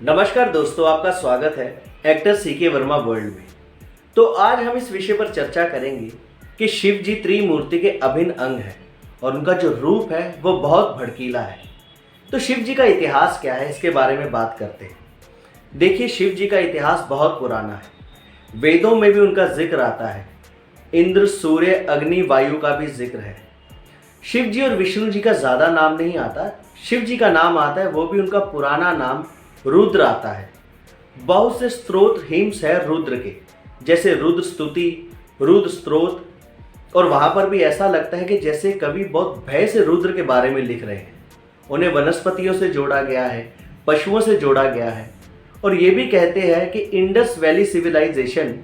नमस्कार दोस्तों, आपका स्वागत है एक्टर सीके वर्मा वर्ल्ड में। तो आज हम इस विषय पर चर्चा करेंगे कि शिव जी त्रिमूर्ति के अभिन्न अंग हैं और उनका जो रूप है वो बहुत भड़कीला है। तो शिव जी का इतिहास क्या है, इसके बारे में बात करते हैं। देखिए, शिव जी का इतिहास बहुत पुराना है। वेदों में भी उनका जिक्र आता है। इंद्र, सूर्य, अग्नि, वायु का भी जिक्र है। शिव जी और विष्णु जी का ज़्यादा नाम नहीं आता। शिव जी का नाम आता है, वो भी उनका पुराना नाम रुद्र आता है। बहुत से स्त्रोत हिम्स है रुद्र के, जैसे रुद्र स्तुति, रुद्र स्त्रोत, और वहाँ पर भी ऐसा लगता है कि जैसे कवि बहुत भय से रुद्र के बारे में लिख रहे हैं। उन्हें वनस्पतियों से जोड़ा गया है, पशुओं से जोड़ा गया है, और ये भी कहते हैं कि इंडस वैली सिविलाइजेशन,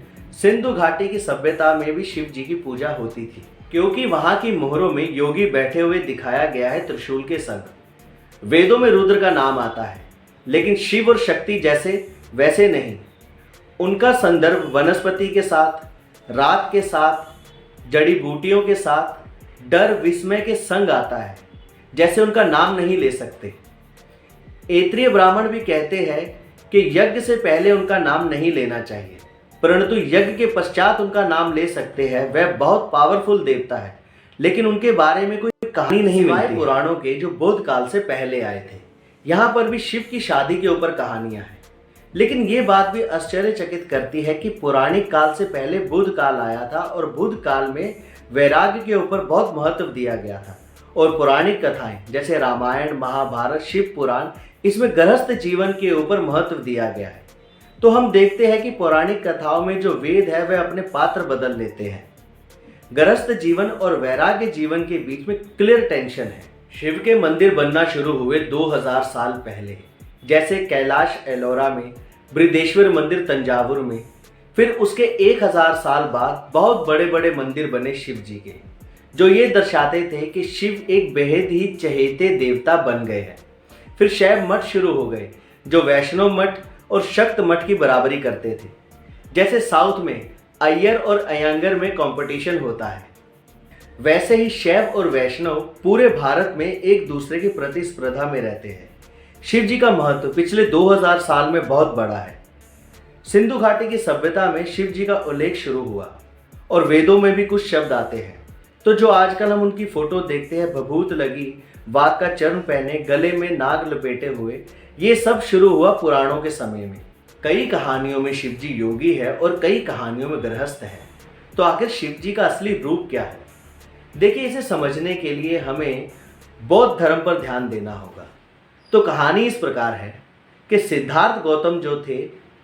सिंधु घाटी की सभ्यता में भी शिव जी की पूजा होती थी, क्योंकि वहाँ की मोहरों में योगी बैठे हुए दिखाया गया है त्रिशूल के संग। वेदों में रुद्र का नाम आता है, लेकिन शिव और शक्ति जैसे वैसे नहीं। उनका संदर्भ वनस्पति के साथ, रात के साथ, जड़ी बूटियों के साथ, डर विस्मय के संग आता है, जैसे उनका नाम नहीं ले सकते। ऐत्रेय ब्राह्मण भी कहते हैं कि यज्ञ से पहले उनका नाम नहीं लेना चाहिए, परंतु यज्ञ के पश्चात उनका नाम ले सकते हैं। वह बहुत पावरफुल देवता है, लेकिन उनके बारे में कोई कहानी नहीं मिलती। पुराणों के जो बुद्ध काल से पहले आए थे, यहाँ पर भी शिव की शादी के ऊपर कहानियां हैं। लेकिन ये बात भी आश्चर्यचकित करती है कि पौराणिक काल से पहले बुद्ध काल आया था, और बुद्ध काल में वैराग्य के ऊपर बहुत महत्व दिया गया था। और पौराणिक कथाएं जैसे रामायण, महाभारत, शिव पुराण, इसमें गृहस्थ जीवन के ऊपर महत्व दिया गया है। तो हम देखते हैं कि पौराणिक कथाओं में जो वेद है वह अपने पात्र बदल लेते हैं। गृहस्थ जीवन और वैराग्य जीवन के बीच में क्लियर टेंशन है। शिव के मंदिर बनना शुरू हुए 2000 साल पहले, जैसे कैलाश एलोरा में, बृहदेश्वर मंदिर तंजावुर में। फिर उसके 1000 साल बाद बहुत बड़े बड़े मंदिर बने शिव जी के, जो ये दर्शाते थे कि शिव एक बेहद ही चहेते देवता बन गए हैं। फिर शैव मठ शुरू हो गए, जो वैष्णव मठ और शक्त मठ की बराबरी करते थे। जैसे साउथ में अय्यर और अयंगर में कंपटीशन होता है, वैसे ही शैव और वैष्णव पूरे भारत में एक दूसरे की प्रतिस्पर्धा में रहते हैं। शिव जी का महत्व पिछले 2000 साल में बहुत बड़ा है। सिंधु घाटी की सभ्यता में शिव जी का उल्लेख शुरू हुआ, और वेदों में भी कुछ शब्द आते हैं। तो जो आजकल हम उनकी फोटो देखते हैं, भभूत लगी, वाघ का चर्म पहने, गले में नाग लपेटे हुए, ये सब शुरू हुआ पुराणों के समय में। कई कहानियों में शिव जी योगी है और कई कहानियों में गृहस्थ है। तो आखिर शिव जी का असली रूप क्या है? देखिए, इसे समझने के लिए हमें बौद्ध धर्म पर ध्यान देना होगा। तो कहानी इस प्रकार है कि सिद्धार्थ गौतम जो थे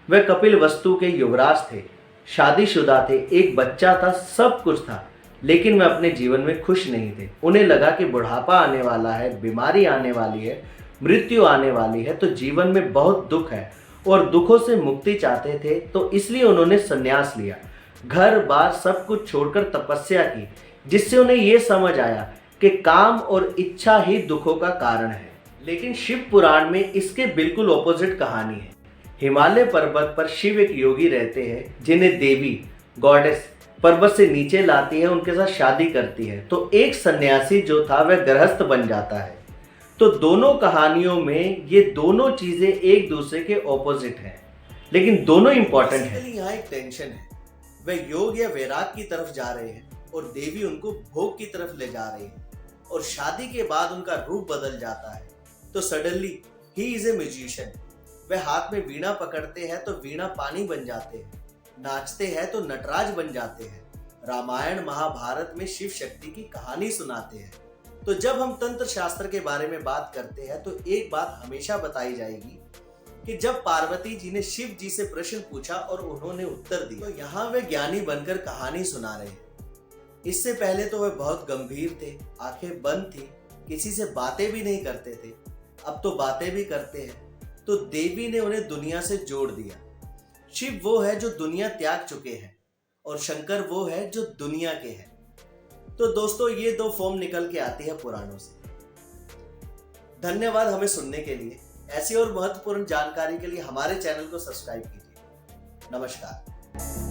वह कपिल वस्तु के युवराज थे, शादीशुदा थे, एक बच्चा था, सब कुछ था, लेकिन वे अपने जीवन में खुश नहीं थे। उन्हें लगा कि बुढ़ापा आने वाला है, बीमारी आने वाली है, मृत्यु आने वाली है, तो जीवन में बहुत दुख है और दुखों से मुक्ति चाहते थे। तो इसलिए उन्होंने संन्यास लिया, घर बार सब कुछ छोड़कर तपस्या की, जिससे उन्हें यह समझ आया कि काम और इच्छा ही दुखों का कारण है। लेकिन शिव पुराण में इसके बिल्कुल ऑपोजिट कहानी है। हिमालय पर्वत पर शिव एक योगी रहते हैं, जिन्हें देवी गॉडेस पर्वत से नीचे लाती है, उनके साथ शादी करती है। तो एक सन्यासी जो था वह गृहस्थ बन जाता है। तो दोनों कहानियों में ये दोनों चीजें एक दूसरे के ऑपोजिट हैं, लेकिन दोनों इंपॉर्टेंट है। यहाँ एक टेंशन है, वह योग या वैराग की तरफ जा रहे हैं और देवी उनको भोग की तरफ ले जा रही है, और शादी के बाद उनका रूप बदल जाता है। तो suddenly he is a musician. वह हाथ में वीणा पकड़ते हैं तो वीणा पानी बन जाते हैं, नाचते हैं तो नटराज बन जाते हैं। रामायण महाभारत में शिव शक्ति की कहानी सुनाते हैं। तो जब हम तंत्र शास्त्र के बारे में बात करते हैं तो एक बात हमेशा बताई जाएगी कि जब पार्वती जी ने शिव जी से प्रश्न पूछा और उन्होंने उत्तर दिया, तो यहाँ वे ज्ञानी बनकर कहानी सुना रहे हैं। इससे पहले तो वे बहुत गंभीर थे, आंखें बंद थी, किसी से बातें भी नहीं करते थे। अब तो बातें भी करते हैं। तो देवी ने उन्हें दुनिया से जोड़ दिया। शिव वो है जो दुनिया त्याग चुके हैं, और शंकर वो है जो दुनिया के हैं। तो दोस्तों, ये दो फॉर्म निकल के आती है पुराणों से। धन्यवाद हमें सुनने के लिए। ऐसी और महत्वपूर्ण जानकारी के लिए हमारे चैनल को सब्सक्राइब कीजिए। नमस्कार।